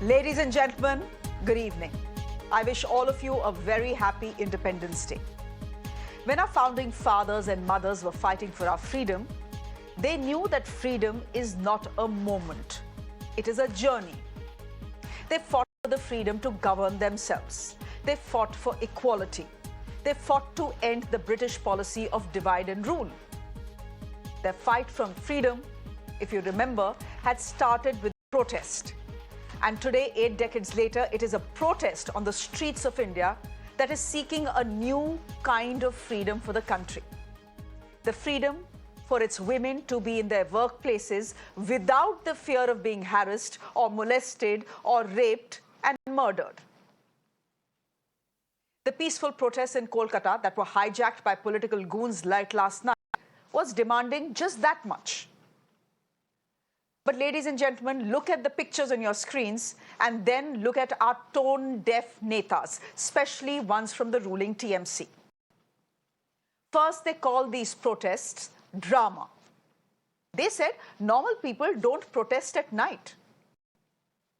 Ladies and gentlemen, good evening. I wish all of you a very happy Independence Day. When our founding fathers and mothers were fighting for our freedom, they knew that freedom is not a moment. It is a journey. They fought for the freedom to govern themselves. They fought for equality. They fought to end the British policy of divide and rule. Their fight from freedom, if you remember, had started with protest. And today, 8 decades later, it is a protest on the streets of India that is seeking a new kind of freedom for the country. The freedom for its women to be in their workplaces without the fear of being harassed or molested or raped and murdered. The peaceful protests in Kolkata that were hijacked by political goons late last night was demanding just that much. But ladies and gentlemen, look at the pictures on your screens and then look at our tone-deaf netas, especially ones from the ruling TMC. First, they call these protests drama. They said normal people don't protest at night.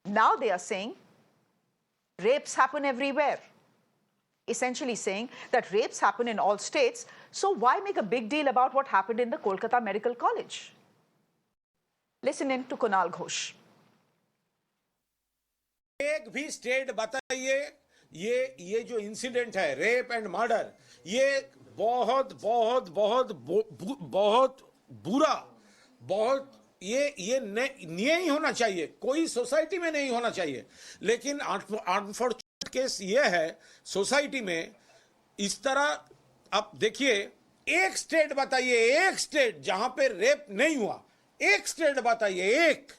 Now they are saying rapes happen everywhere. Essentially saying that rapes happen in all states, so why make a big deal about what happened in the Kolkata Medical College? Listen in to Kunal Ghosh. एक भी state बताइए ये जो incident है rape and murder ये बहुत बहुत बहुत बहुत बुरा बहुत ये नहीं होना चाहिए कोई सोसाइटी में नहीं होना चाहिए लेकिन अनफॉर्चुनेट केस ये है सोसाइटी में इस तरह अब देखिए एक स्टेट बताइए एक स्टेट जहां पे रेप नहीं हुआ एक स्टेट बताइए एक.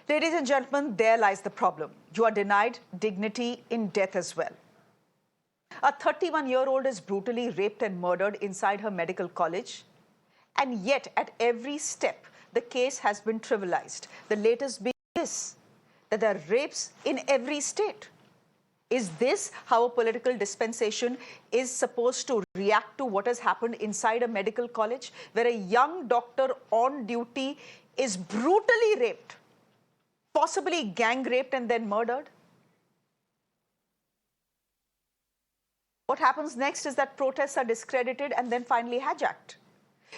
Ladies and gentlemen, there lies the problem. You are denied dignity in death as well. A 31-year-old is brutally raped and murdered inside her medical college. And yet, at every step, the case has been trivialized. The latest being this, that there are rapes in every state. Is this how a political dispensation is supposed to react to what has happened inside a medical college, where a young doctor on duty is brutally raped, possibly gang raped and then murdered? What happens next is that protests are discredited and then finally hijacked.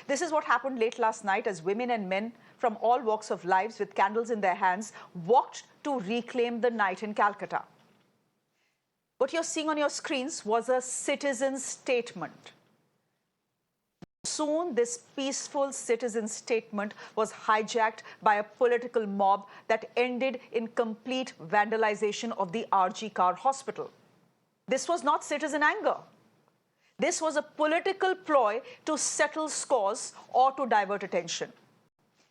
This is what happened late last night as women and men from all walks of lives with candles in their hands walked to reclaim the night in Calcutta. What you're seeing on your screens was a citizen statement. Soon, this peaceful citizen statement was hijacked by a political mob that ended in complete vandalization of the RG Kar hospital. This was not citizen anger. This was a political ploy to settle scores or to divert attention.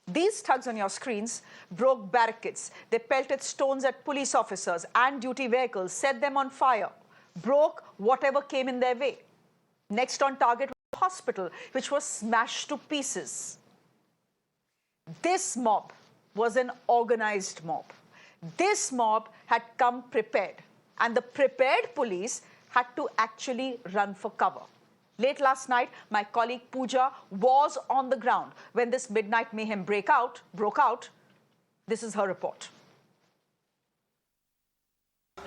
These thugs on your screens broke barricades. They pelted stones at police officers and duty vehicles, set them on fire, broke whatever came in their way. Next on target was the hospital, which was smashed to pieces. This mob was an organized mob. This mob had come prepared, and the prepared police had to actually run for cover. Late last night, my colleague Pooja was on the ground when this midnight mayhem broke out. This is her report.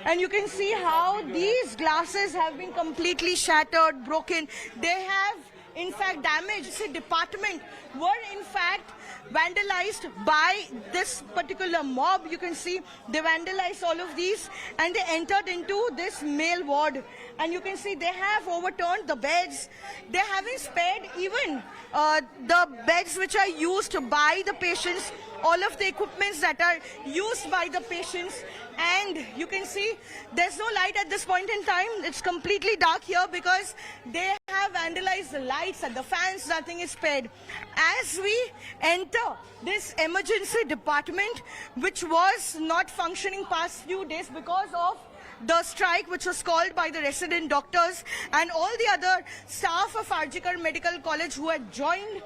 And you can see how these glasses have been completely shattered, broken. They have, in fact, damaged. The department were, in fact, vandalized by this particular mob. You can see they vandalized all of these and they entered into this male ward. And you can see they have overturned the beds. They haven't spared even the beds which are used by the patients, all of the equipments that are used by the patients. And you can see there's no light at this point in time. It's completely dark here because they have vandalized the lights and the fans. Nothing is spared. As we enter this emergency department, which was not functioning past few days because of the strike which was called by the resident doctors and all the other staff of RG Medical College who had joined,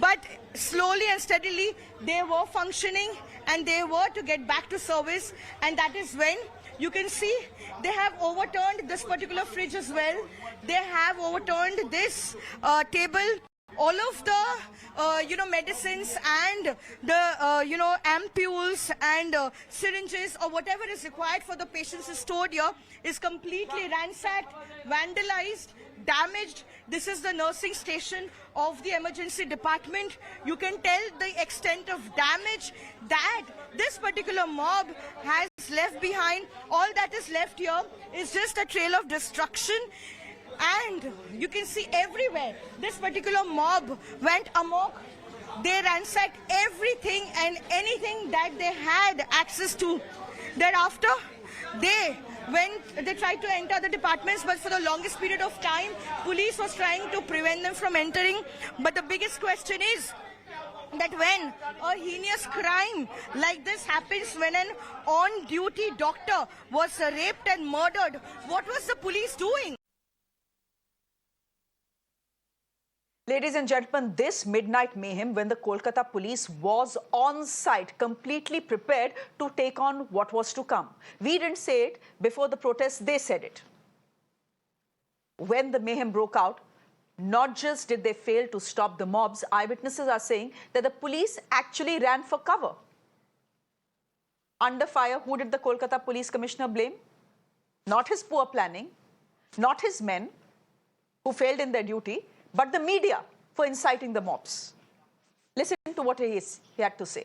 but slowly and steadily they were functioning and they were to get back to service. And that is when you can see they have overturned this particular fridge as well. They have overturned this table all of the medicines and the ampules and syringes or whatever is required for the patients is stored here is completely ransacked, vandalized, damaged. This is the nursing station of the emergency department. You can tell the extent of damage that this particular mob has left behind. All that is left here is just a trail of destruction. And you can see everywhere, this particular mob went amok. They ransacked everything and anything that they had access to. Thereafter, they tried to enter the departments, but for the longest period of time, police was trying to prevent them from entering. But the biggest question is that when a heinous crime like this happens, when an on-duty doctor was raped and murdered, what was the police doing? Ladies and gentlemen, this midnight mayhem when the Kolkata police was on site, completely prepared to take on what was to come. We didn't say it before the protests, they said it. When the mayhem broke out, not just did they fail to stop the mobs, eyewitnesses are saying that the police actually ran for cover. Under fire, who did the Kolkata police commissioner blame? Not his poor planning, not his men who failed in their duty, but the media for inciting the mobs. Listen to what he had to say.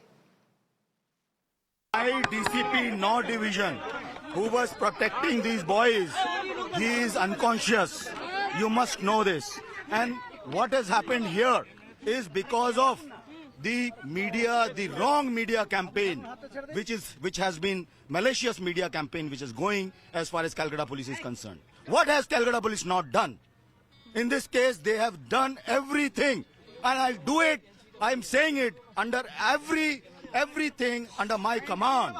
My DCP North Division, who was protecting these boys, he is unconscious. You must know this. And what has happened here is because of the media, the wrong media campaign, which has been malicious media campaign, which is going as far as Calcutta police is concerned. What has Calcutta police not done? In this case, they have done everything, and I'll do it. I'm saying it under everything under my command.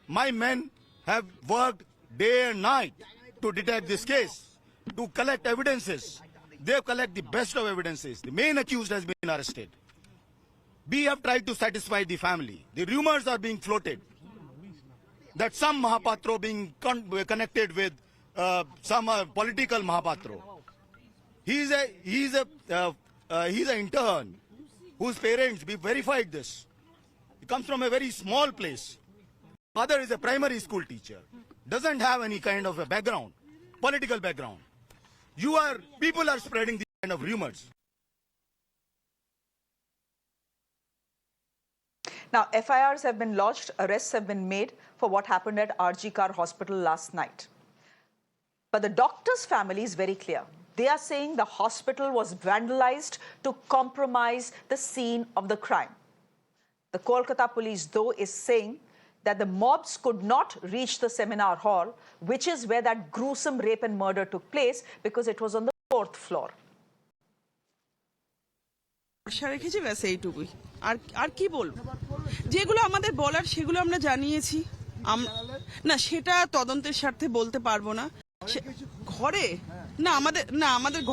My men have worked day and night to detect this case, to collect evidences. They collect the best of evidences. The main accused has been arrested. We have tried to satisfy the family. The rumors are being floated that some Mahapatro being connected with some political Mahapatro. He's an intern whose parents, we verified this. He comes from a very small place. Father is a primary school teacher. Doesn't have any kind of a background, political background. People are spreading these kind of rumors. Now, FIRs have been lodged, arrests have been made for what happened at RG Kar Hospital last night. But the doctor's family is very clear. They are saying the hospital was vandalized to compromise the scene of the crime. The Kolkata police, though, is saying that the mobs could not reach the seminar hall, which is where that gruesome rape and murder took place, because it was on the 4th floor. রেখেছি ব্যাস এইটুকুই আর কি বলবো যেগুলো আমাদের বলার সেগুলো আমরা জানিয়েছি না সেটা তদন্তের স্বার্থে বলতে পারবো না ঘরে আমাদের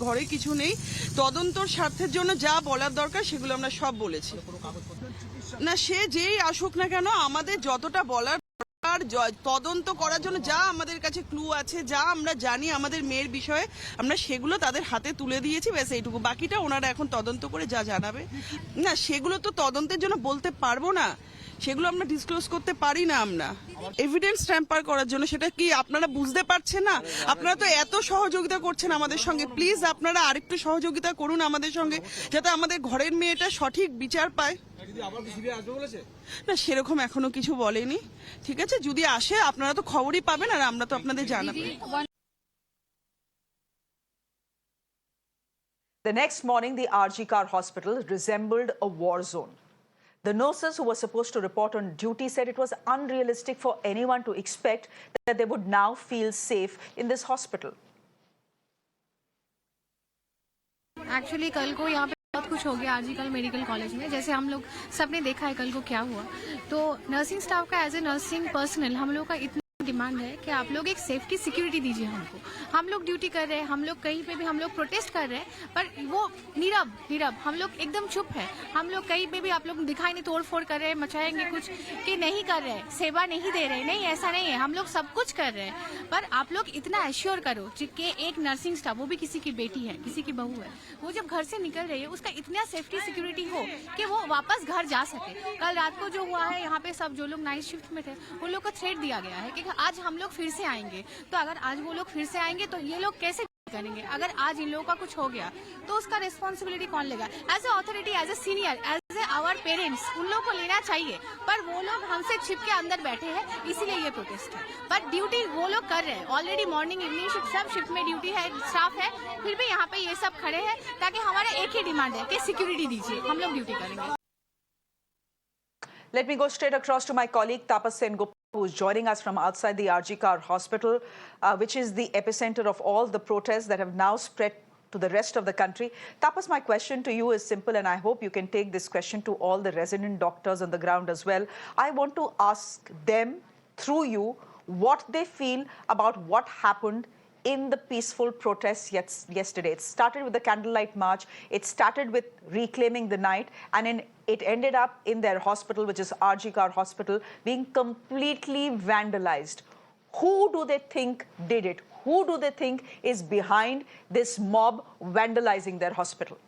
ঘরে কিছু নেই তদন্তর স্বার্থের জন্য যা বলার দরকার সেগুলো আমরা সব বলেছি না সে যেই আসুক না কেন আমাদের যতটা বলার আর তদন্ত করার জন্য যা আমাদের কাছে ক্লু আছে যা আমরা জানি আমাদের মেয়ের বিষয়ে আমরা সেগুলো তাদের হাতে তুলে দিয়েছি ব্যাস এইটুকু বাকিটা ওনারা এখন তদন্ত করে যা জানাবে না সেগুলো তো তদন্তের জন্য বলতে পারবো না সেগুলো আমরা ডিসক্লোজ করতে পারি না আমরা এভিডেন্স ট্যাম্পার করার জন্য সেটা কি আপনারা বুঝতে পারছেন না আপনারা তো এত সহযোগিতা করছেন আমাদের সঙ্গে প্লিজ আপনারা আরেকটু সহযোগিতা করুন আমাদের সঙ্গে যাতে আমাদের ঘরের মেয়েটা সঠিক বিচার পায় না সেরকম এখনো কিছু বলেনি ঠিক আছে যদি আসে আপনারা তো খবরই পাবেন আর আমরা তো আপনাদের জানাবো The next morning, the RG Kar Hospital resembled a war zone. The nurses who were supposed to report on duty said it was unrealistic for anyone to expect that they would now feel safe in this hospital. Actually, कल को यहाँ पे बहुत कुछ हो गया RG कल medical college में जैसे हम लोग सबने देखा है कल को क्या हुआ तो नर्सिंग स्टाफ का एज ए नर्सिंग पर्सनल हम लोग का इतना डिमांड है कि आप लोग एक सेफ्टी सिक्योरिटी दीजिए हमको। हम लोग ड्यूटी कर रहे हैं, हम लोग कहीं पे भी हम लोग प्रोटेस्ट कर रहे हैं, पर वो नीरव हम लोग एकदम चुप है। हम लोग कहीं पे भी आप लोग दिखाई नहीं, तोड़ फोड़ कर रहे हैं, मचाएंगे कुछ कि नहीं कर रहे हैं, सेवा नहीं दे रहे, नहीं ऐसा नहीं है, हम लोग सब कुछ कर रहे हैं। पर आप लोग इतना एश्योर करो कि एक नर्सिंग स्टाफ, वो भी किसी की बेटी है, किसी की बहू है, वो जब घर से निकल रही है उसका इतना सेफ्टी सिक्योरिटी हो कि वो वापस घर जा सके। कल रात को जो हुआ है यहाँ पे सब जो लोग नाइट शिफ्ट में थे उन लोग को थ्रेट दिया गया है कि आज हम लोग फिर से आएंगे। तो अगर आज वो लोग फिर से आएंगे तो ये लोग कैसे करेंगे? अगर आज इन लोगों का कुछ हो गया तो उसका रिस्पॉन्सिबिलिटी कौन लेगा? As a authority, as a senior, as a our parents, उन लोगों को लेना चाहिए। पर वो लोग हमसे छिप के अंदर बैठे हैं, इसीलिए ये प्रोटेस्ट है। पर ड्यूटी वो लोग कर रहे हैं ऑलरेडी, मॉर्निंग इवनिंग शिफ्ट सब शिफ्ट में ड्यूटी है, स्टाफ है, फिर भी यहाँ पे ये सब खड़े हैं ताकि हमारे एक ही डिमांड है कि सिक्योरिटी दीजिए, हम लोग ड्यूटी करेंगे। Let me go straight across to my colleague Tapas Sengupta, who is joining us from outside the RG Kar Hospital, which is the epicenter of all the protests that have now spread to the rest of the country. Tapas, my question to you is simple, and I hope you can take this question to all the resident doctors on the ground as well. I want to ask them, through you, what they feel about what happened in the peaceful protests yesterday. It started with the candlelight march, it started with reclaiming the night, and it ended up in their hospital, which is RG Kar Hospital, being completely vandalized. Who do they think did it? Who do they think is behind this mob vandalizing their hospital?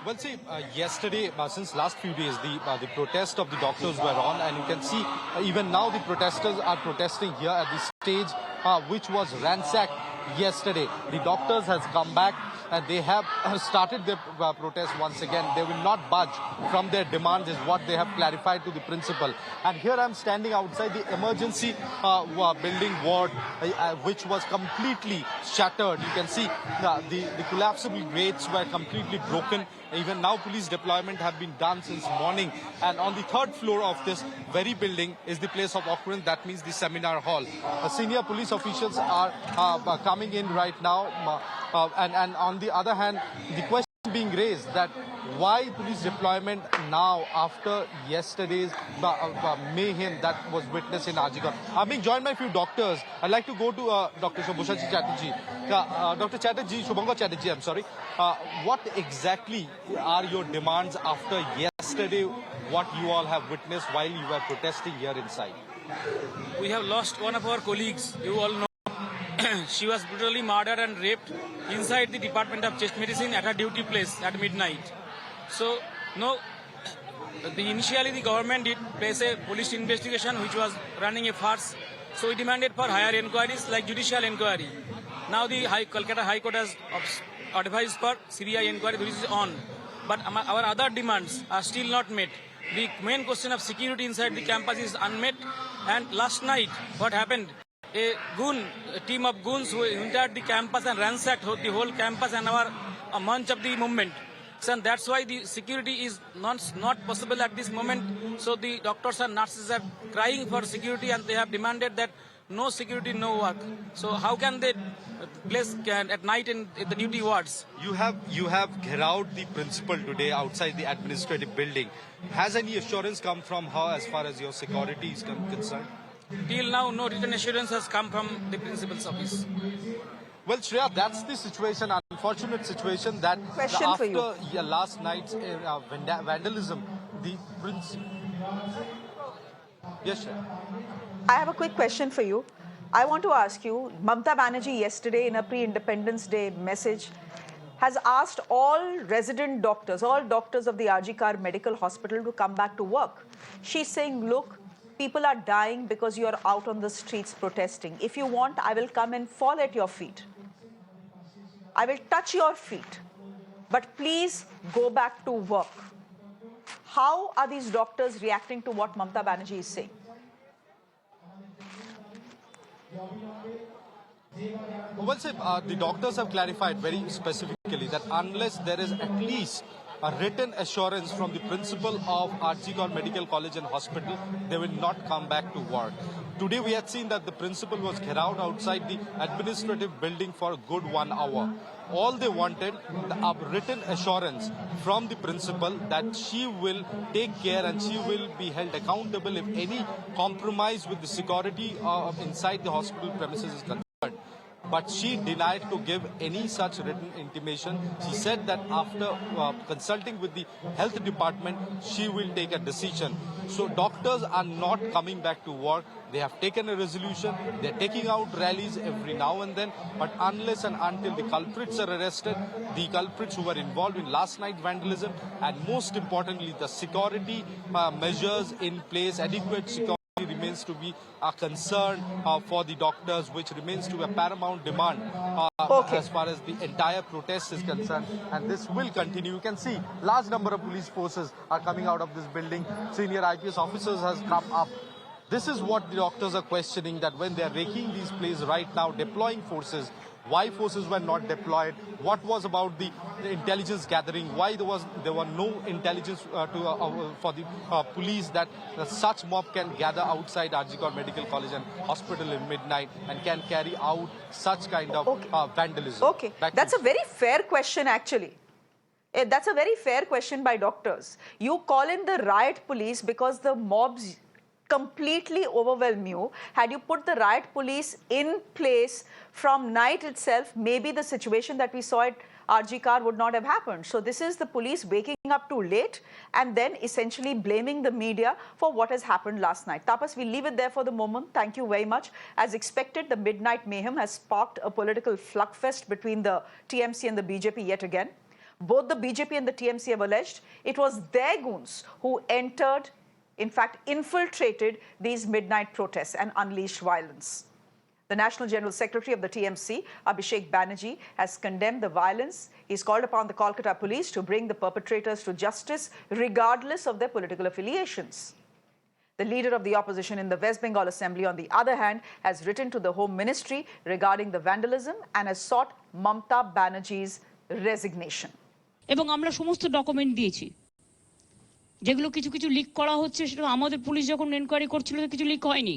Well, see, yesterday, since last few days, the protest of the doctors were on, and you can see even now the protesters are protesting here at the stage which was ransacked yesterday. The doctors has come back and they have started their protest once again. They will not budge from their demands is what they have clarified to the principal. And here I'm standing outside the emergency building ward, which was completely shattered. You can see the collapsible grates were completely broken. Even now police deployment have been done since morning, and on the third floor of this very building is the place of occurrence, that means the seminar hall. Senior police officials are coming in right now, and on the other hand, the question being raised that why police deployment now after yesterday's mayhem that was witnessed in Azad. I'm being joined by a few doctors. I'd like to go to Dr. Shubhanga Chatterjee. Dr. Chatterjee, Shubhanga Chatterjee, I'm sorry. What exactly are your demands after yesterday, what you all have witnessed while you were protesting here inside? We have lost one of our colleagues, you all know. She was brutally murdered and raped inside the Department of Chest Medicine at her duty place at midnight. So, initially the government did place a police investigation which was running a farce. So we demanded for higher inquiries like judicial inquiry. Now the Kolkata High Court has advised for CBI inquiry which is on. But our other demands are still not met. The main question of security inside the campus is unmet. And last night, what happened? A team of goons who entered the campus and ransacked the whole campus and a month of the movement. So that's why the security is not possible at this moment. So the doctors and nurses are crying for security, and they have demanded that no security, no work. So how can they place at night in the duty wards? You have out the principal today outside the administrative building. Has any assurance come from her as far as your security is concerned? Till now, no written assurance has come from the principal's office. Well, Shreya, that's the situation, unfortunate situation that after last night's vandalism, the principal... Yes, Shreya. I have a quick question for you. I want to ask you, Mamata Banerjee yesterday in a pre-Independence Day message has asked all resident doctors, all doctors of the RG Kar Medical Hospital to come back to work. She's saying, look, people are dying because you are out on the streets protesting. If you want, I will come and fall at your feet. I will touch your feet. But please go back to work. How are these doctors reacting to what Mamata Banerjee is saying? Well, the doctors have clarified very specifically that unless there is at least a written assurance from the principal of Azad Medical College and Hospital, they will not come back to work. Today we had seen that the principal was out outside the administrative building for a good 1 hour. All they wanted, a written assurance from the principal that she will take care and she will be held accountable if any compromise with the security inside the hospital premises is concerned. But she denied to give any such written intimation. She said that after consulting with the health department, she will take a decision. So doctors are not coming back to work. They have taken a resolution. They're taking out rallies every now and then. But unless and until the culprits are arrested, the culprits who were involved in last night's vandalism, and most importantly, the security measures in place, adequate security remains to be a concern for the doctors, which remains to be a paramount demand as far as the entire protest is concerned. And this will continue. You can see large number of police forces are coming out of this building. Senior IPS officers has come up. This is what the doctors are questioning, that when they are raking these places right now, deploying forces, why forces were not deployed, what was about the intelligence gathering, why there were no intelligence for the police that such mob can gather outside Azad Medical College and Hospital in midnight and can carry out such kind of vandalism. Okay, that's a very fair question actually. That's a very fair question by doctors. You call in the riot police because the mobs completely overwhelm you. Had you put the riot police in place from night itself, maybe the situation that we saw at RG Car would not have happened. So this is the police waking up too late and then essentially blaming the media for what has happened last night. Tapas, we'll leave it there for the moment. Thank you very much. As expected, the midnight mayhem has sparked a political slugfest between the TMC and the BJP yet again. Both the BJP and the TMC have alleged it was their goons who entered, in fact, infiltrated these midnight protests and unleashed violence. The National General Secretary of the TMC, Abhishek Banerjee, has condemned the violence. He's called upon the Kolkata police to bring the perpetrators to justice, regardless of their political affiliations. The leader of the opposition in the West Bengal Assembly, on the other hand, has written to the Home Ministry regarding the vandalism and has sought Mamata Banerjee's resignation. এবং আমরা সমস্ত document দিয়েছি, যেগুলো কিছু কিছু leak করা হচ্ছে, সেটা আমাদের পুলিশ যখন এনকোয়ারি করছিল তো কিছু লিক হয়নি,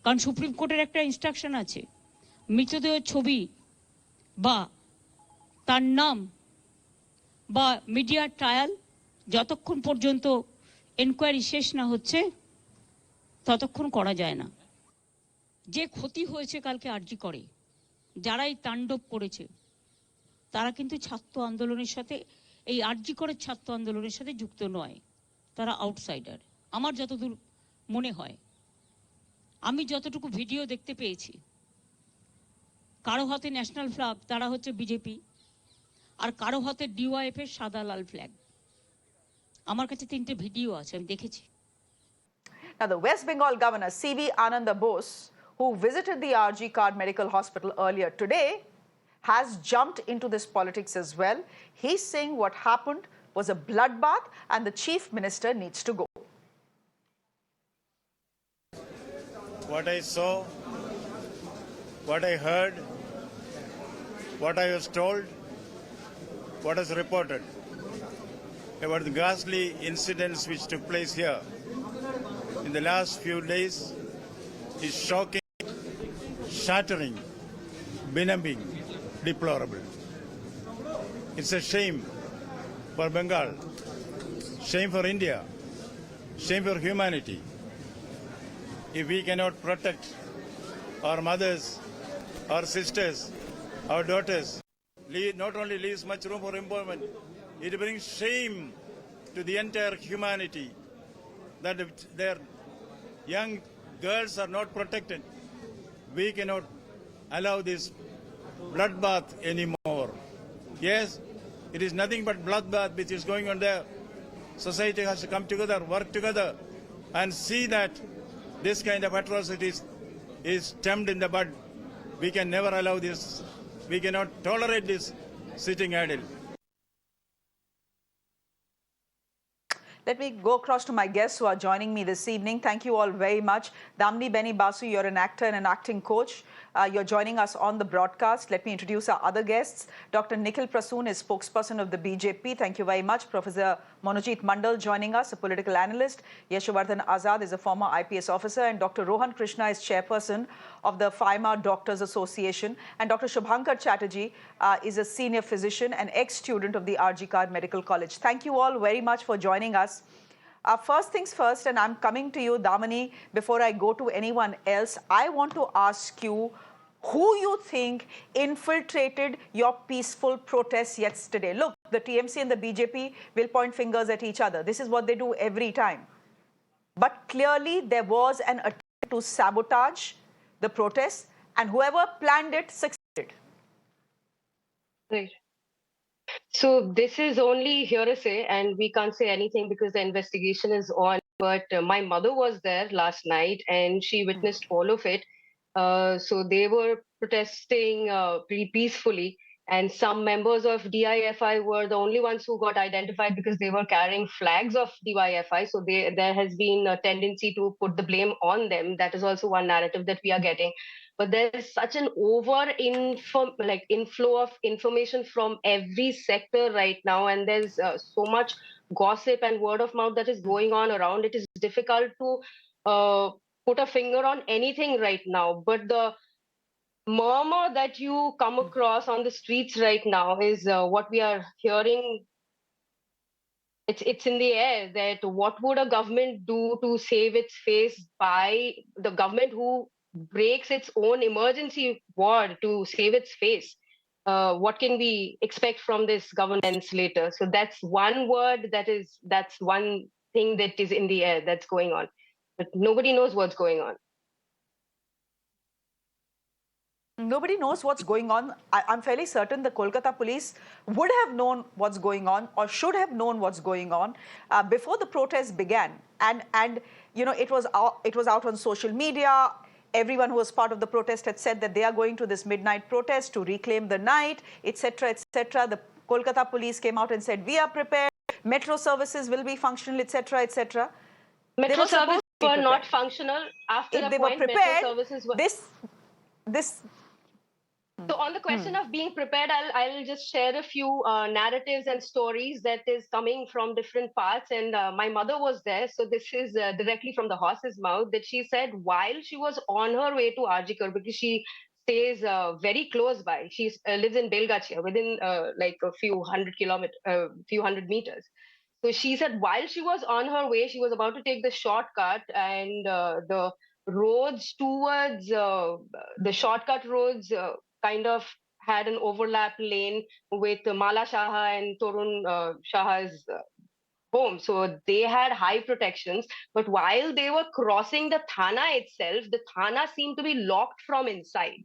কারণ সুপ্রিম কোর্টের একটা ইনস্ট্রাকশন আছে, মৃতদেহের ছবি বা তার নাম বা মিডিয়া ট্রায়াল যতক্ষণ পর্যন্ত এনকোয়ারি শেষ না হচ্ছে ততক্ষণ করা যায় না। যে ক্ষতি হয়েছে কালকে আরজি করে, যারাই তাণ্ডব করেছে, তারা কিন্তু ছাত্র আন্দোলনের সাথে, এই আরজি করে ছাত্র আন্দোলনের সাথে যুক্ত নয়, তারা আউটসাইডার। আমার যতদূর মনে হয়, আমি যতটুকু ভিডিও দেখতে পেয়েছি, কারো হাতে ন্যাশনাল ফ্ল্যাগ, তারা হচ্ছে বিজেপি, আর কারো হাতে ডিওয়াইএফ এর সাদা লাল ফ্ল্যাগ। আমার কাছে 3টে ভিডিও আছে, আমি দেখেছি। Now, the West Bengal Governor, C.V. Ananda Bose, who visited the RG Card Medical Hospital earlier today, has jumped into this politics as well. He's saying what happened was a bloodbath and the chief minister needs to go. What I saw, what I heard, what I was told, what is reported about the ghastly incidents which took place here in the last few days is shocking, shattering, benumbing, deplorable. It's a shame for Bengal, shame for India, shame for humanity. If we cannot protect our mothers, our sisters, our daughters, not only leaves much room for employment, it brings shame to the entire humanity that their young girls are not protected. We cannot allow this bloodbath anymore. Yes, it is nothing but bloodbath which is going on there. Society has to come together, work together, and see that this kind of atrocities is stemmed in the bud. We can never allow this. We cannot tolerate this sitting idle. Let me go across to my guests who are joining me this evening. Thank you all very much. Damni Beni Basu, you're an actor and an acting coach. you're joining us on the broadcast. Let me introduce our other guests. Dr. Nikhil Prasoon is spokesperson of the BJP. Thank you very much. Professor Manojit Mandal joining us, a political analyst. Yashovardhan Azad is a former IPS officer. And Dr. Rohan Krishna is chairperson of the Pharma Doctors Association. And Dr. Shubhankar Chatterjee is a senior physician and ex-student of the RG Kar Medical College. Thank you all very much for joining us. First things first, and I'm coming to you, Damani, before I go to anyone else, I want to ask you who you think infiltrated your peaceful protests yesterday. Look, the TMC and the BJP will point fingers at each other. This is what they do every time. But clearly, there was an attempt to sabotage the protests, and whoever planned it succeeded. Right. So this is only hearsay, and we can't say anything because the investigation is on. But my mother was there last night, and she witnessed all of it. So they were protesting pretty peacefully, and some members of DIFI were the only ones who got identified because they were carrying flags of DIFI. So there has been a tendency to put the blame on them. That is also one narrative that we are getting. But there's such an inflow of information from every sector right now, and there's so much gossip and word of mouth that is going on around. It is difficult to put a finger on anything right now. But the murmur that you come across on the streets right now is what we are hearing. It's in the air that what would a government do to save its face by the government who breaks its own emergency ward to save its face. What can we expect from this governance later? So that's one word that's one thing that is in the air that's going on, but nobody knows what's going on. Nobody knows what's going on. I'm fairly certain the Kolkata police would have known what's going on, or should have known what's going on before the protest began. And you know, it was out on social media. Everyone who was part of the protest had said that they are going to this midnight protest to reclaim the night, etc., etc. The Kolkata police came out and said, we are prepared. Metro services will be functional, etc., etc. Metro services were not functional after if the they point. were prepared, Metro services were. So on the question of being prepared, I'll just share a few narratives and stories that is coming from different parts. And my mother was there, so this is directly from the horse's mouth, that she said while she was on her way to Arjikar, because she stays very close by. She lives in Belgachia, within like a few hundred meters. So she said while she was on her way, she was about to take the shortcut, and the roads towards the shortcut roads kind of had an overlap lane with Mala Shaha and Torun Shaha's home. So they had high protections. But while they were crossing the Thana itself, the Thana seemed to be locked from inside.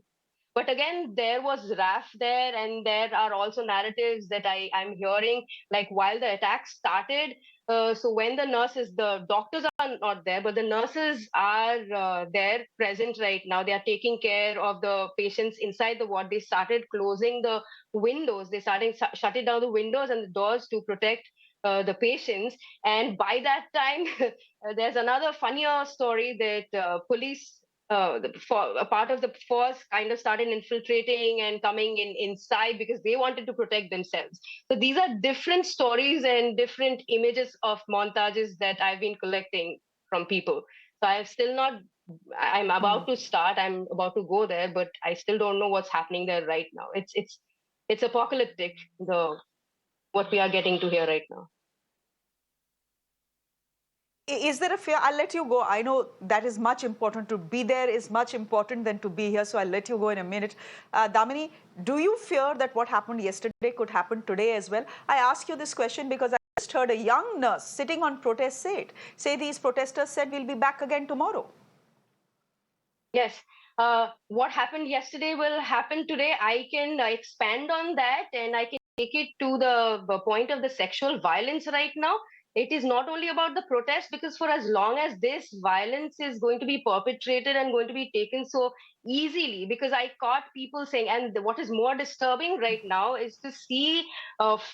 But again, there was RAF there, and there are also narratives that I'm hearing, like while the attack started, so when the doctors are not there, but the nurses are there present right now. They are taking care of the patients inside the ward. They started closing the windows. They started shutting down the windows and the doors to protect the patients. And by that time, there's another funnier story that police a part of the force kind of started infiltrating and coming inside because they wanted to protect themselves. So these are different stories and different images of montages that I've been collecting from people. So I'm about to start, I'm about to go there, but I still don't know what's happening there right now. It's apocalyptic, what we are getting to hear right now. Is there a fear? I'll let you go. I know that is much important. To be there is much important than to be here. So I'll let you go in a minute. Damini, do you fear that what happened yesterday could happen today as well? I ask you this question because I just heard a young nurse sitting on protest say these protesters said we'll be back again tomorrow. Yes. What happened yesterday will happen today. I can expand on that, and I can take it to the point of the sexual violence right now. It is not only about the protest, because for as long as this violence is going to be perpetrated and going to be taken so easily, because I caught people saying, and what is more disturbing right now is to see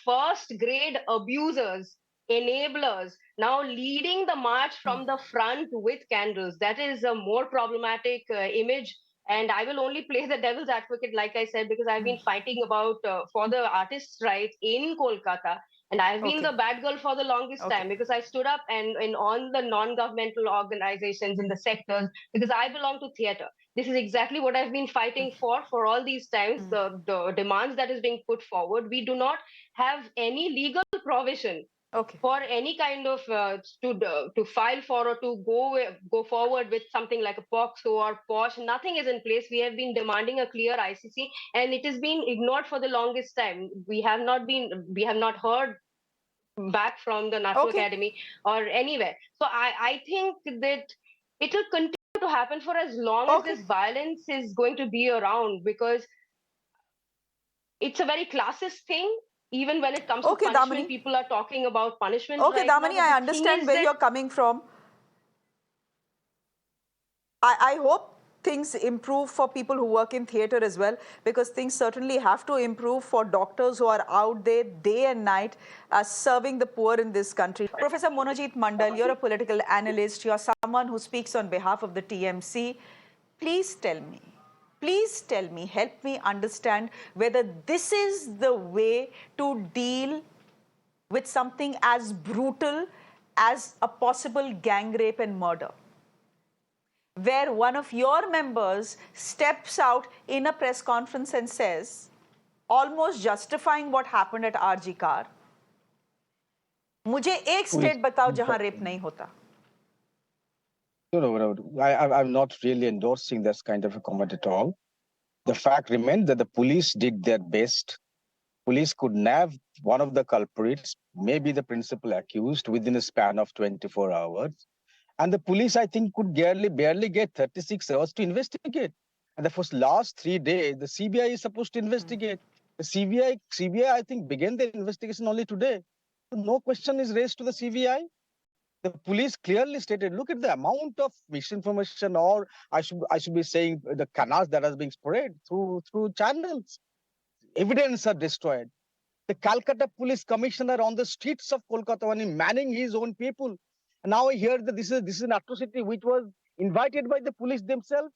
first grade abusers, enablers, now leading the march from the front with candles. That is a more problematic image And I will only play the devil's advocate, like I said, because I've been fighting about for the artists' rights in Kolkata. And I've been Okay. the bad girl for the longest Okay. time because I stood up and in all the non-governmental organizations in the sectors because I belong to theater. This is exactly what I've been fighting for all these times. The demands that is being put forward. We do not have any legal provision Okay. for any kind of to file for or to go forward with something like a POXO or POSH. Nothing is in place. We have been demanding a clear ICC, and it has been ignored for the longest time. We have not heard back from the National Okay. Academy or anywhere. So I think that it will continue to happen for as long as Okay. this violence is going to be around because it's a very classist thing. Even when it comes to Okay, punishment, Damini. people are talking about punishment Okay, right now. Damini, But I the thing understand is where that you're coming from. I hope things improve for people who work in theatre as well, because things certainly have to improve for doctors who are out there day and night serving the poor in this country. Professor Manojit Mandal, you're a political analyst. You're someone who speaks on behalf of the TMC. Please tell me, help me understand whether this is the way to deal with something as brutal as a possible gang rape and murder, where one of your members steps out in a press conference and says, almost justifying what happened at RG car, मुझे एक state बताओ जहां rape नहीं होता. No. I'm not really endorsing this kind of a comment at all. The fact remains that the police did their best. Police could nab one of the culprits, maybe the principal accused, within a span of 24 hours. And the police, I think, could barely get 36 hours to investigate. And the first last 3 days, the CBI is supposed to investigate. The CBI, I think, began their investigation only today. So no question is raised to the CBI. The police clearly stated, look at the amount of misinformation, or I should be saying the canals that has been spread through channels. Evidence are destroyed. The Calcutta police commissioner on the streets of Kolkata, when he manning his own people. And now I hear that this is an atrocity which was invited by the police themselves.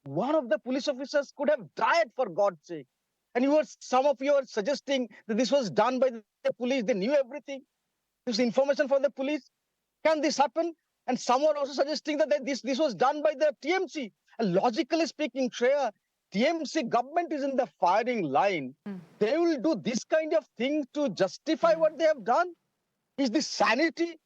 One of the police officers could have died, for God's sake. And some of you are suggesting that this was done by the police. They knew everything. This information for the police. Can this happen? And some are also suggesting that this was done by the TMC. And logically speaking, Shreya, TMC government is in the firing line. They will do this kind of thing to justify what they have done? Is this sanity?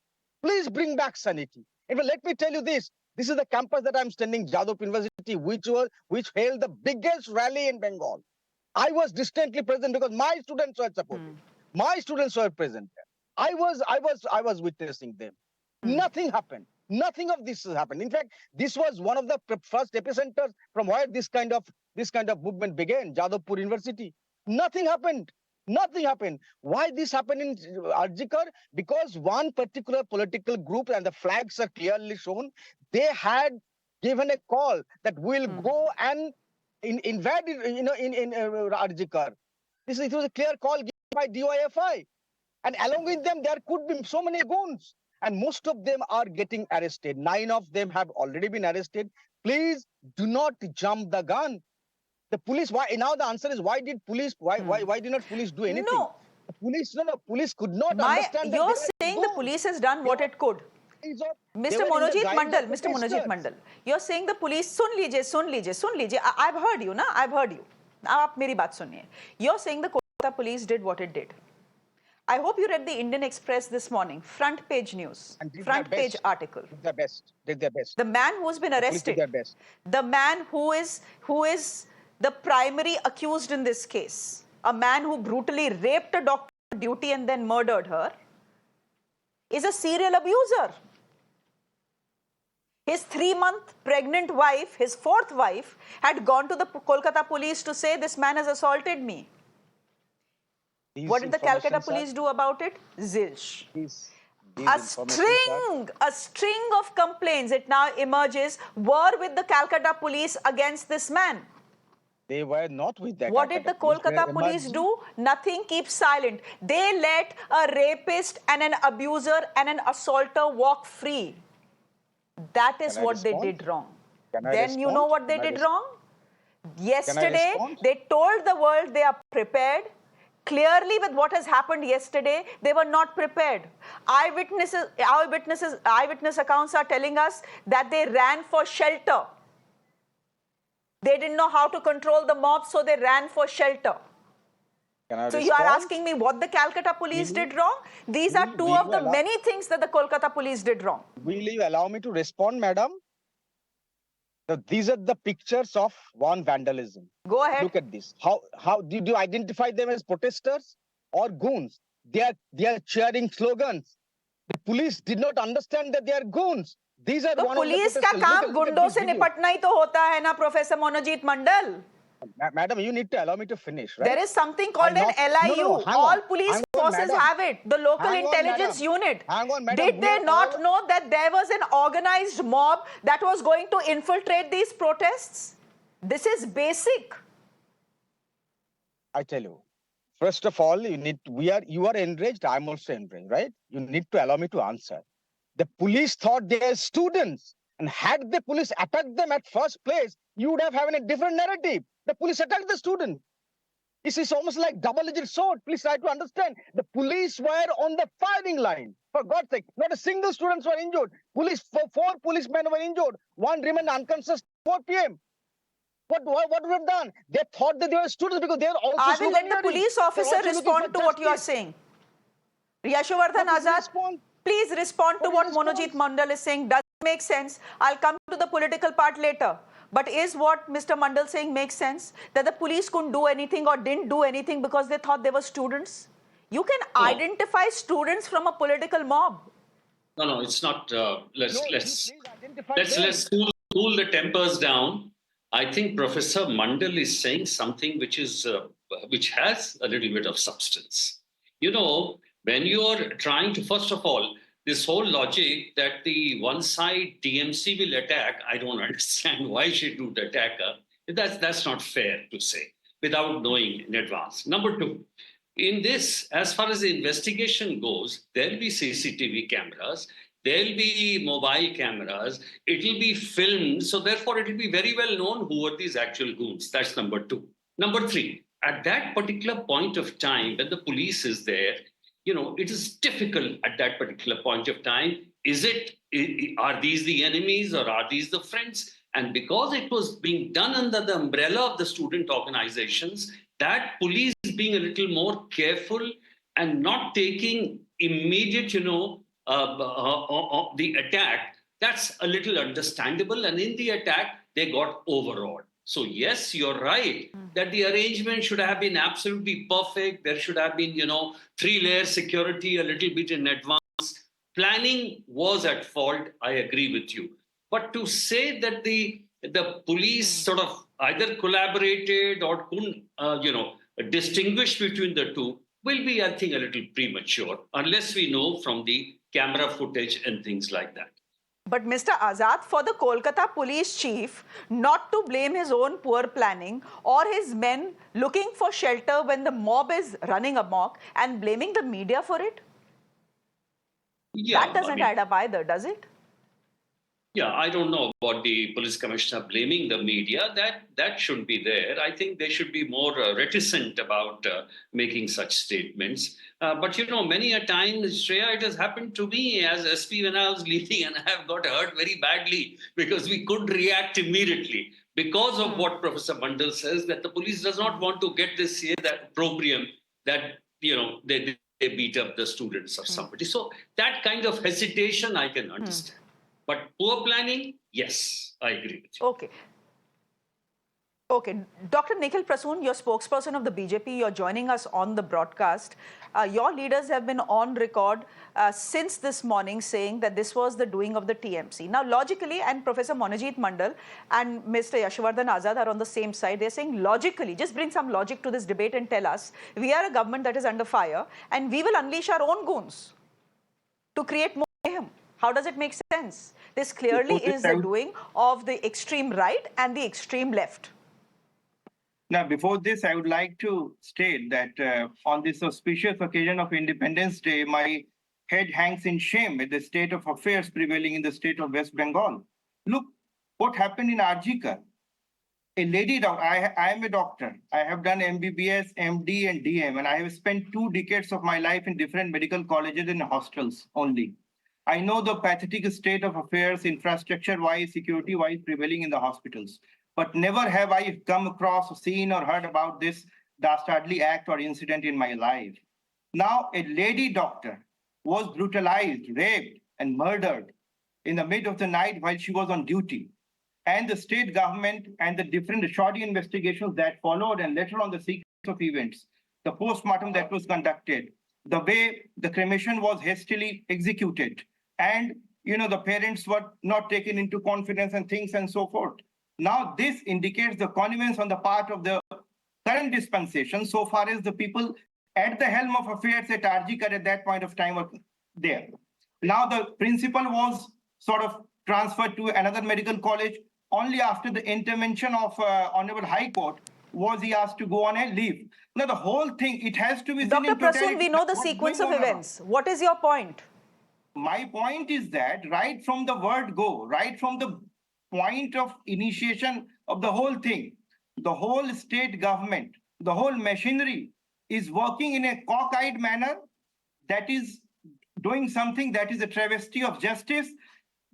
Please bring back sanity. And let me tell you this. This is the campus that I'm standing, Jadavpur University, which held the biggest rally in Bengal. I was distantly present because my students were supporting. My students were present there. I was witnessing them. Nothing happened. Nothing of this has happened. In fact, this was one of the first epicenters from where this kind of movement began, Jadavpur University. Nothing happened. Nothing happened. Why this happened in Arjikar? Because one particular political group, and the flags are clearly shown, they had given a call that we'll go and invade, in Arjikar. It was a clear call given by DYFI. And along with them, there could be so many goons. And most of them are getting arrested. 9 of them have already been arrested. Please do not jump the gun. The police, why? Now the answer is, why did police, why did not police do anything? No. The police could not understand that you're saying the police has done what it could. Mr. Manojit Mandal, you're saying the police, sun lijiye. I've heard you, na? I've heard you. Now, aap meri baat suniye. You're saying the Kolkata police did what it did. I hope you read the Indian Express this morning, front page news, front page article. Did their best. The man who's been arrested, the man who is the primary accused in this case, a man who brutally raped a doctor on duty and then murdered her, is a serial abuser. His 3-month pregnant wife, his 4th wife, had gone to the Kolkata police to say, this man has assaulted me. What did the Calcutta police do about it? Zilch. A string of complaints, it now emerges, were with the Calcutta police against this man. They were not with that. What did the Kolkata police do? Nothing. Keep silent. They let a rapist and an abuser and an assaulter walk free. That is what they did wrong. Then you know what they did wrong? Yesterday, respond? they told the world they are prepared. Clearly, with what has happened yesterday, they were not prepared. Eyewitness accounts are telling us that they ran for shelter. They didn't know how to control the mob, so they ran for shelter. Can I So you are respond? asking me what the Calcutta police Will you- did wrong? These are two will of you the allow- many things that the Kolkata police did wrong. Will you allow me to respond, madam? These are the pictures of one vandalism. Go ahead. Look at this. How did you identify them as protesters or goons? They are cheering slogans. The police did not understand that they are goons. These are तो one of the police का protesters. काम Look at गुंडों this से video. निपटना ही तो होता है ना, professor Manojit Mandal. Madam, you need to allow me to finish, right? There is something called I'm an not- LIU. No, hang All on. police Hang on, forces madam. have it. The local Hang on, intelligence madam. unit. Hang on, madam. Did We they are not all- know that there was an organized mob that was going to infiltrate these protests? This is basic. I tell you, first of all, you are enraged. I'm also enraged, right? You need to allow me to answer. The police thought they are students, and had the police attacked them at first place, you would have had a different narrative. The police attacked the student. This is almost like double-edged sword. Please try to understand. The police were on the firing line. For God's sake, not a single student was injured. Four policemen were injured. One remained unconscious 4 p.m. What would have done? They thought that they were students because they are also I will let the sloganeering. police They're officer also looking for respond to what you are justice. saying. Yashovardhan What is Azad, response? please respond to what What is Manojit Mandal is saying. Does it make sense? I'll come to the political part later. But is what Mr. Mandal saying makes sense? That the police couldn't do anything or didn't do anything because they thought they were students? You can identify students from a political mob. No, it's not. Let's Please identify them. cool the tempers down. I think Professor Mandal is saying something which has a little bit of substance. You know, when you're trying to, first of all, this whole logic that the one side TMC will attack, I don't understand why she would attack her. That's not fair to say without knowing in advance. Number two, in this, as far as the investigation goes, there'll be CCTV cameras, there'll be mobile cameras, it'll be filmed, so therefore it'll be very well known who are these actual goons. That's number two. Number three, at that particular point of time, when the police is there, you know, it is difficult at that particular point of time. Are these the enemies or are these the friends? And because it was being done under the umbrella of the student organizations, that police being a little more careful and not taking immediate, the attack, that's a little understandable. And in the attack, they got overawed. So yes, you're right that the arrangement should have been absolutely perfect. There should have been, 3-layer security a little bit in advance. Planning was at fault. I agree with you. But to say that the police sort of either collaborated or couldn't, distinguish between the two will be, I think, a little premature unless we know from the camera footage and things like that. But Mr. Azad, for the Kolkata police chief not to blame his own poor planning or his men looking for shelter when the mob is running amok and blaming the media for it? Yeah, that doesn't add up either, does it? Yeah, I don't know about the police commissioner blaming the media. That shouldn't be there. I think they should be more reticent about making such statements. But, many a time, Shreya, it has happened to me as SP when I was leading and I have got hurt very badly because we couldn't react immediately because of what Professor Mandal says, that the police does not want to get this opprobrium that, they beat up the students or somebody. So that kind of hesitation I can understand. But poor planning, yes, I agree with you. Okay. Dr. Nikhil Prasoon, you're spokesperson of the BJP. You're joining us on the broadcast. Your leaders have been on record since this morning saying that this was the doing of the TMC. Now, logically, and Professor Manojit Mandal and Mr. Yashovardhan Azad are on the same side. They're saying logically, just bring some logic to this debate and tell us, we are a government that is under fire and we will unleash our own goons to create more mayhem. How does it make sense? This clearly is the doing of the extreme right and the extreme left. Now, before this, I would like to state that on this auspicious occasion of Independence Day, my head hangs in shame at the state of affairs prevailing in the state of West Bengal. Look what happened in Arjika. a lady doctor. I am a doctor. I have done MBBS, MD, and DM, and I have spent 2 decades of my life in different medical colleges and hospitals only. I know the pathetic state of affairs, infrastructure-wise, security-wise, prevailing in the hospitals. But never have I come across, seen, or heard about this dastardly act or incident in my life. Now, a lady doctor was brutalized, raped, and murdered in the mid of the night while she was on duty. And the state government and the different shoddy investigations that followed, and later on the sequence of events, the postmortem that was conducted, the way the cremation was hastily executed, and the parents were not taken into confidence and things and so forth. Now, this indicates the connivance on the part of the current dispensation, so far as the people at the helm of affairs at RGKar at that point of time were there. Now, the principal was sort of transferred to another medical college. Only after the intervention of Honorable High Court was he asked to go on a leave. Now, the whole thing, it has to be seen Dr. in Prasoon, totality. we know the What's sequence going of on around. events. What is your point? My point is that right from the word go, right from the point of initiation of the whole thing, the whole state government, the whole machinery is working in a cockeyed manner that is doing something that is a travesty of justice.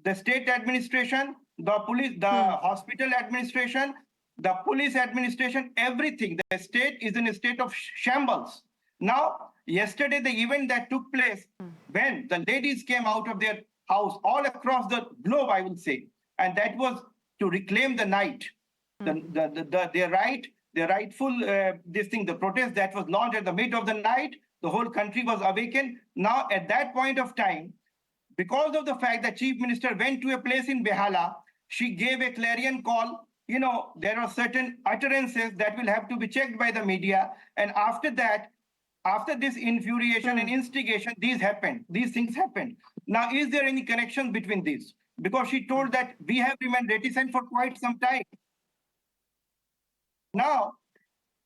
The state administration, the police, the hospital administration, the police administration, everything. The state is in a state of shambles. Now, yesterday, the event that took place when the ladies came out of their house all across the globe, I will say, and that was to reclaim the night, their rightful, the protest that was launched at the mid of the night, the whole country was awakened. Now, at that point of time, because of the fact that Chief Minister went to a place in Behala, she gave a clarion call. There are certain utterances that will have to be checked by the media. And after that, after this infuriation and instigation, these things happened. Now, is there any connection between these? Because she told that we have remained reticent for quite some time. Now,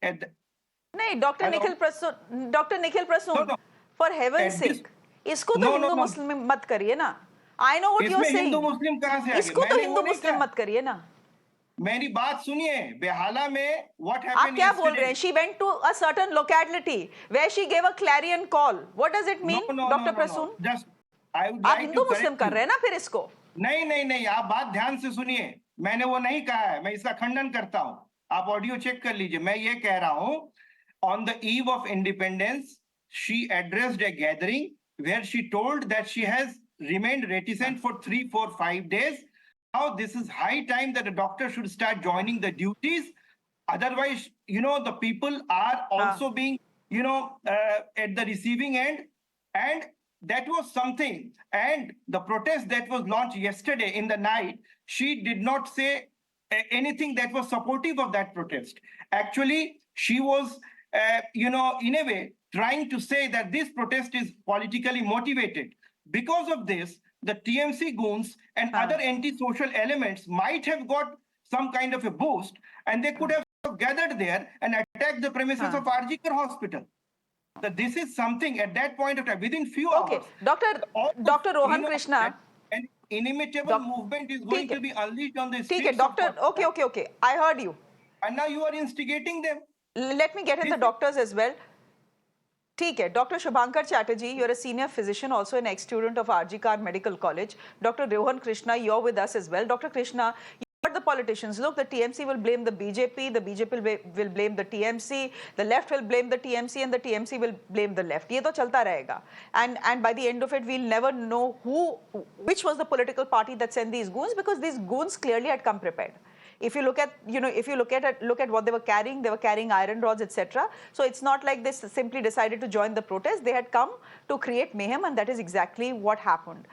No, Dr. Nikhil Prasoon, No. for heaven's At this- sake, इसको तो हिंदू मुस्लिम मत करिए ना. I know what you are इसमें saying. Hindu मुस्लिम कहाँ से आ गए? इसको तो मैंने हिंदू वो नहीं मुस्लिम कहा। मत करिए ना. मेरी बात सुनिए, बेहाला में what आप happened क्या बोल रहे हैं? yesterday? She went to a certain locality where she gave a clarion call. What does it mean, Dr. Prasoon? Just, I would आप like Hindu to Muslim correct कर you. रहे हैं ना फिर इसको. नहीं, आप बात ध्यान से सुनिए. मैंने वो नहीं कहा है, मैं इसका खंडन करता हूँ. आप ऑडियो चेक कर लीजिए. मैं ये कह रहा हूँ, on the eve of independence, she addressed a gathering where she told that she has remained reticent for 3, 4, 5 days. Now, this is high time that the doctor should start joining the duties. Otherwise, the people are also being, at the receiving end. And that was something. And the protest that was launched yesterday in the night, she did not say anything that was supportive of that protest. Actually, she was, in a way, trying to say that this protest is politically motivated. Because of this, the TMC goons and other anti-social elements might have got some kind of a boost, and they could have gathered there and attacked the premises of RGKar Hospital. That this is something at that point of time, within few hours. Dr. Rohan Krishna. An inimitable movement is going to be unleashed on the streets. Okay. I heard you. And now you are instigating them. Let me get in the doctors as well. ठीक है, Dr. Shubhankar Chatterjee, you're a senior physician, also an ex-student of RGKar Medical College. Dr. Rohan Krishna, you're with us as well. Dr. Krishna, you heard the politicians. Look, the TMC will blame the BJP will blame the TMC, the left will blame the TMC, and the TMC will blame the left. ये तो चलता रहेगा. And by the end of it, we'll never know which was the political party that sent these goons, because these goons clearly had come prepared. If you look at, look at what they were carrying iron rods, etc. So it's not like they simply decided to join the protest. They had come to create mayhem, and that is exactly what happened.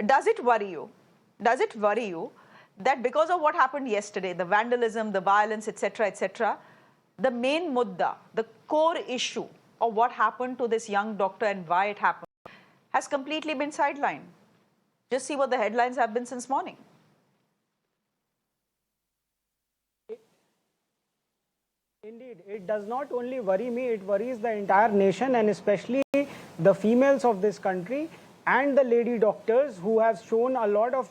Does it worry you? Does it worry you that because of what happened yesterday, the vandalism, the violence, etc., the main mudda, the core issue of what happened to this young doctor and why it happened has completely been sidelined? Just see what the headlines have been since morning. Indeed, it does not only worry me, it worries the entire nation, and especially the females of this country. and the lady doctors who have shown a lot of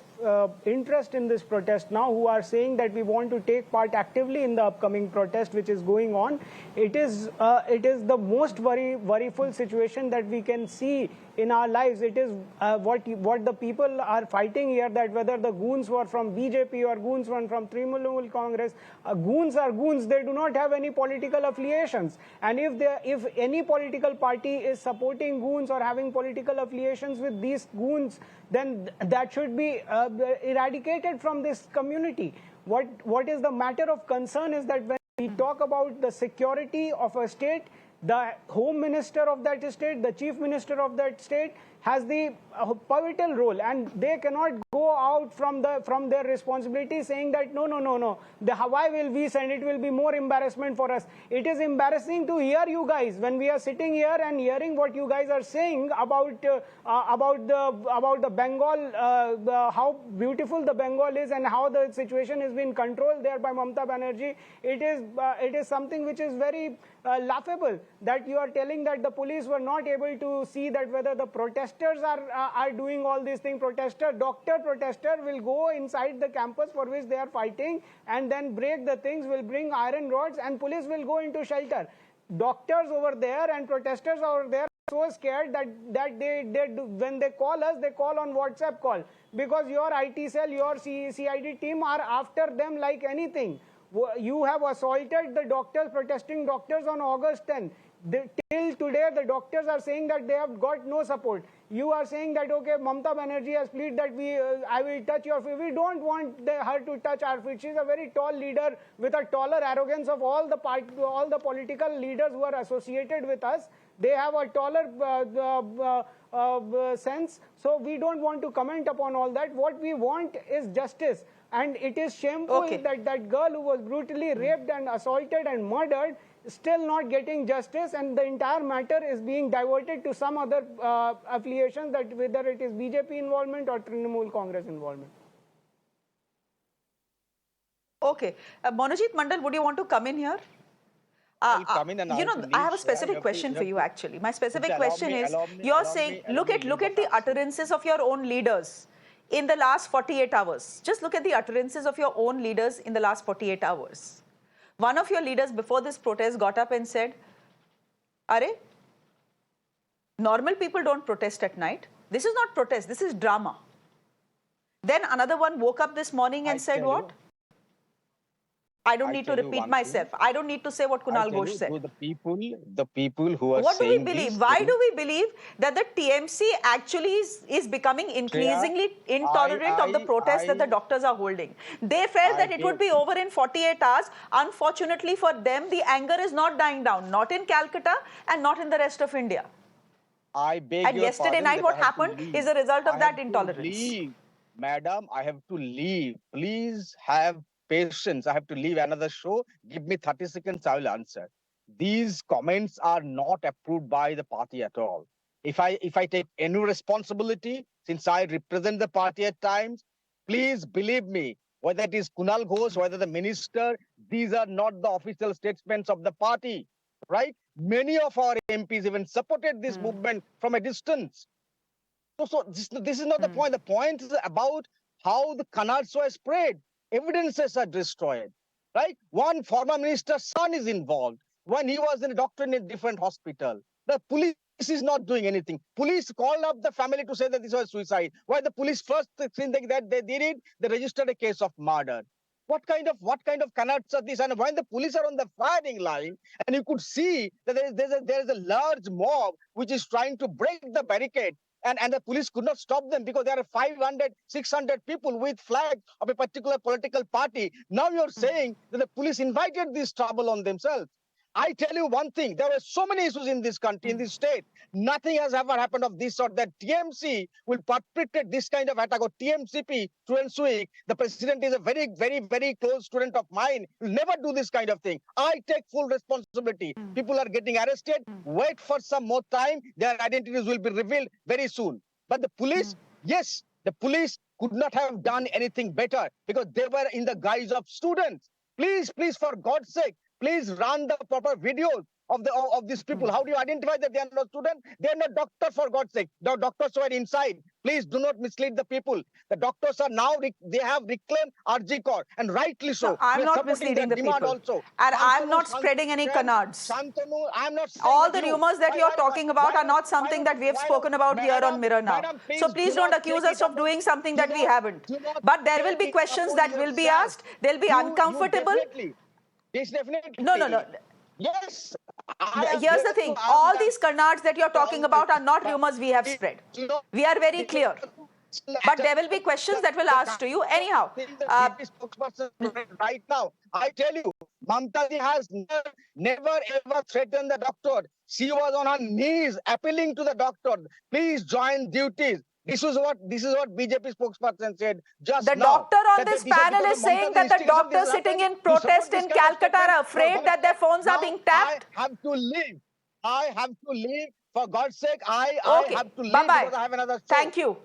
interest in this protest now, who are saying that we want to take part actively in the upcoming protest which is going on. It is the most worryful situation that we can see in our lives. It is what the people are fighting here, that whether the goons were from BJP or goons were from Trinamool Congress, goons are goons. They do not have any political affiliations. And if any political party is supporting goons or having political affiliations with these goons, then that should be eradicated from this community. What is the matter of concern is that when we talk about the security of a state, the home minister of that state, the chief minister of that state has the pivotal role, and they cannot go out from their responsibility saying that no, why will we send? It will be more embarrassment for us. It is embarrassing to hear you guys when we are sitting here and hearing what you guys are saying about the Bengal, how beautiful the Bengal is and how the situation has been controlled there by Mamata Banerjee. It is something which is very laughable that you are telling that the police were not able to see that whether the protesters are doing all these things. Protester will go inside the campus for which they are fighting and then break the things, will bring iron rods, and police will go into shelter. Doctors over there and protesters over there are so scared that when they call us, they call on WhatsApp call, because your IT cell, your CID team are after them like anything. You have assaulted the doctors, protesting doctors on August 10. Till today, the doctors are saying that they have got no support. You are saying that, okay, Mamata Banerjee has pleaded that I will touch your feet. We don't want her to touch our feet. She is a very tall leader with a taller arrogance of all the political leaders who are associated with us. They have a taller sense. So we don't want to comment upon all that. What we want is justice. And it is shameful that that girl who was brutally raped and assaulted and murdered still not getting justice, and the entire matter is being diverted to some other affiliations, that whether it is BJP involvement or Trinamool Congress involvement. Okay. Manojit Mandal, would you want to come in here? I have a specific question for you, actually. My specific question is, you're saying, look at the utterances of your own leaders in the last 48 hours. Just look at the utterances of your own leaders in the last 48 hours. One of your leaders before this protest got up and said, "Are, normal people don't protest at night. This is not protest, this is drama." Then another one woke up this morning and said what? I don't need to repeat myself. I don't need to say what Kunal Ghosh said. The people who are what do we saying believe? this, Why do we believe that the TMC actually is becoming increasingly intolerant of the protests that the doctors are holding? They felt that it would be over in 48 hours. Unfortunately for them, the anger is not dying down, not in Calcutta and not in the rest of India. And yesterday night, what happened is a result of that intolerance. Madam, I have to leave. Please have patience. I have to leave another show. Give me 30 seconds, I will answer. These comments are not approved by the party at all. If I take any responsibility, since I represent the party at times, please believe me, whether it is Kunal Ghosh, whether the minister, these are not the official statements of the party, right? Many of our MPs even supported this movement from a distance. So this is not the point. The point is about how the canards were spread. Evidences are destroyed, right? One former minister's son is involved when he was a doctor in a different hospital. The police is not doing anything. Police called up the family to say that this was suicide. Why the police first thing that they did it, they registered a case of murder. What kind of canards are these? And when the police are on the firing line, and you could see that there is a large mob which is trying to break the barricade, and the police could not stop them because there are 500, 600 people with flags of a particular political party. Now you're saying that the police invited this trouble on themselves. I tell you one thing, there are so many issues in this country, in this state. Nothing has ever happened of this sort, that TMC will perpetrate this kind of attack, or TMCP, student Suik. The president is a very, very, very close student of mine. Will never do this kind of thing. I take full responsibility. People are getting arrested. Wait for some more time. Their identities will be revealed very soon. But the police, yes, the police could not have done anything better because they were in the guise of students. Please, for God's sake, please run the proper videos. of these people? How do you identify that they are not students? They are not doctors, for God's sake. The doctors who are inside, please do not mislead the people. The doctors are now, they have reclaimed RG Corps, and rightly so. No, I'm We are not supporting misleading their the demand people. also. And I'm Shantanu, not spreading any canards. Shantanu, I'm not saying All that the rumors that you're talking about are not something that we have spoken about here on Mirror now. So please don't accuse us of doing something that we haven't. But there will be questions that will be asked. They'll be uncomfortable. Definitely. No. Yes. Here's the thing. All these canards that you're talking about are not rumors we have spread. We are very clear. But there will be questions that will ask to you anyhow. Right now, I tell you, Mamtaji has never ever threatened the doctor. She was on her knees appealing to the doctor, please join duties. This is what BJP spokesperson said just now. The doctor on this panel is saying that the doctors sitting in protest in Calcutta are afraid that their phones are being tapped. I have to leave. For God's sake, I have to leave Bye-bye. because I have another show. Thank you.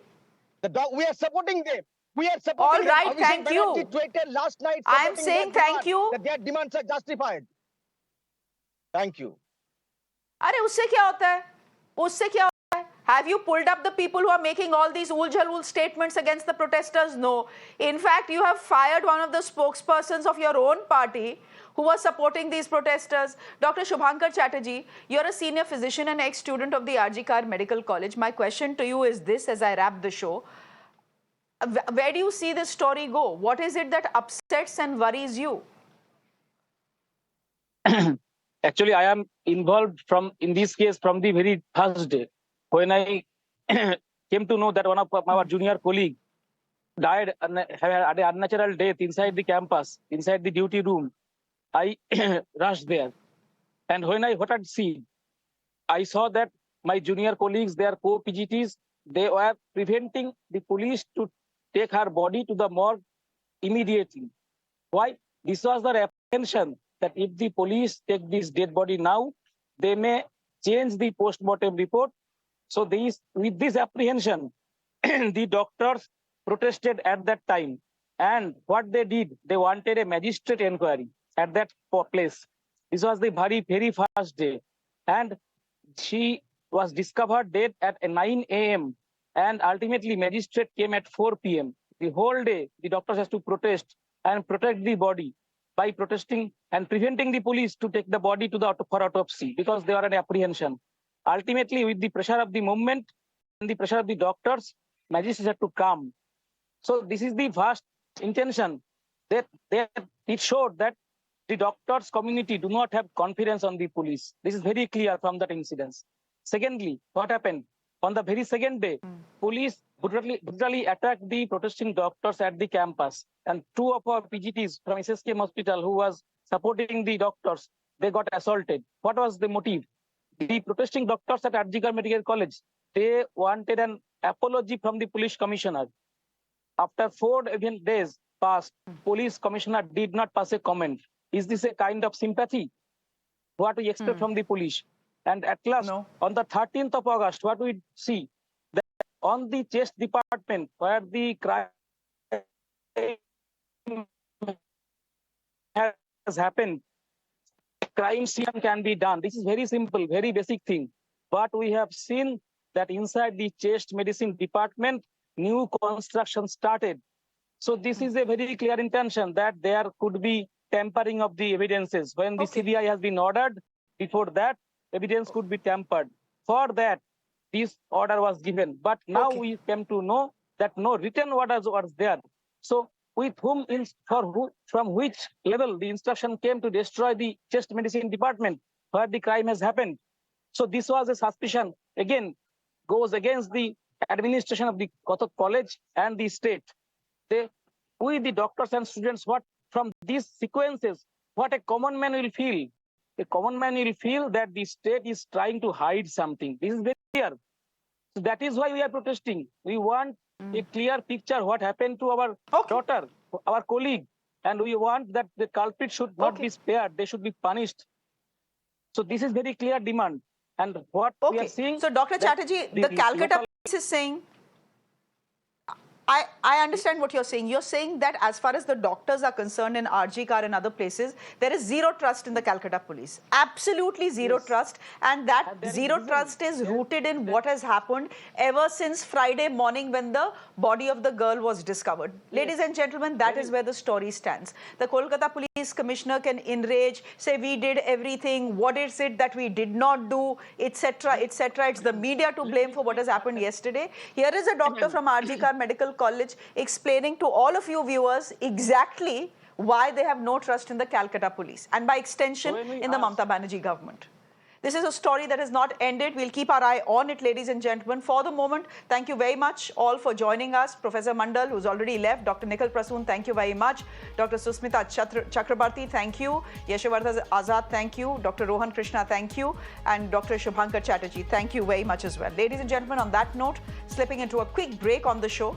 We are supporting them. We are supporting them. All right, Abhishek thank you. Banerjee tweeted last night. I am saying thank you. That their demands are justified. Thank you. अरे उससे क्या होता है? उससे क्या होता है? Have you pulled up the people who are making all these ul-jalul statements against the protesters? No. In fact, you have fired one of the spokespersons of your own party who was supporting these protesters. Dr. Shubhankar Chatterjee, you're a senior physician and ex-student of the RG Kar Medical College. My question to you is this as I wrap the show. Where do you see this story go? What is it that upsets and worries you? Actually, I am involved in this case from the very first day. When I came to know that one of our junior colleagues died and had an unnatural death inside the campus, inside the duty room, I rushed there. And when I I saw that my junior colleagues, their co-PGTs, they were preventing the police to take her body to the morgue immediately. Why? This was their apprehension that if the police take this dead body now, they may change the post-mortem report. So with this apprehension, the doctors protested at that time. And what they did, they wanted a magistrate inquiry at that place. This was the very first day. And she was discovered dead at 9 a.m. And ultimately, magistrate came at 4 p.m. The whole day, the doctors has to protest and protect the body by protesting and preventing the police to take the body for autopsy because they are an apprehension. Ultimately, with the pressure of the movement and the pressure of the doctors, magistrates had to come. So this is the first intention that it showed that the doctors community do not have confidence on the police. This is very clear from that incident. Secondly, what happened? On the very second day, police brutally attacked the protesting doctors at the campus. And two of our PGTs from SSKM hospital who was supporting the doctors, they got assaulted. What was the motive? The protesting doctors at RG Kar Medical College, they wanted an apology from the police commissioner. After 4 days passed, police commissioner did not pass a comment. Is this a kind of sympathy? What we expect from the police? And at last, on the 13th of August, what we see? That on the chest department, where the crime has happened, crime scene can be done. This is very simple, very basic thing. But we have seen that inside the chest medicine department, new construction started. So this is a very clear intention that there could be tampering of the evidences. When the CBI has been ordered, before that, evidence could be tampered. For that, this order was given. But now we came to know that no written orders was there. So with whom, from which level the instruction came to destroy the chest medicine department where the crime has happened. So this was a suspicion, again, goes against the administration of the college and the state. We, the doctors and students, what from these sequences, what a common man will feel. A common man will feel that the state is trying to hide something. This is very clear. So that is why we are protesting. We want a clear picture what happened to our daughter, our colleague. And we want that the culprit should not be spared. They should be punished. So this is very clear demand. And what we are seeing... So Dr. Chatterjee, the Calcutta police is saying... I understand what you're saying. You're saying that as far as the doctors are concerned in RG Kar and other places, there is zero trust in the Calcutta police. Absolutely zero trust. And that zero trust is rooted in what has happened ever since Friday morning when the body of the girl was discovered. Ladies and gentlemen, that is where the story stands. The Kolkata Police Commissioner can enrage, say we did everything, what is it that we did not do, etc., etc. It's the media to blame for what has happened yesterday. Here is a doctor from RG Kar Medical College explaining to all of you viewers exactly why they have no trust in the Calcutta police and by extension in the Mamata Banerjee government. This is a story that has not ended. We'll keep our eye on it, ladies and gentlemen. For the moment, thank you very much all for joining us. Professor Mandal, who's already left. Dr. Nikhil Prasoon, thank you very much. Dr. Susmita Chakrabarti, thank you. Yashovardhan Azad, thank you. Dr. Rohan Krishna, thank you. And Dr. Shubhankar Chatterjee, thank you very much as well. Ladies and gentlemen, on that note, slipping into a quick break on the show.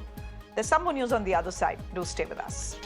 There's some more news on the other side. Do stay with us.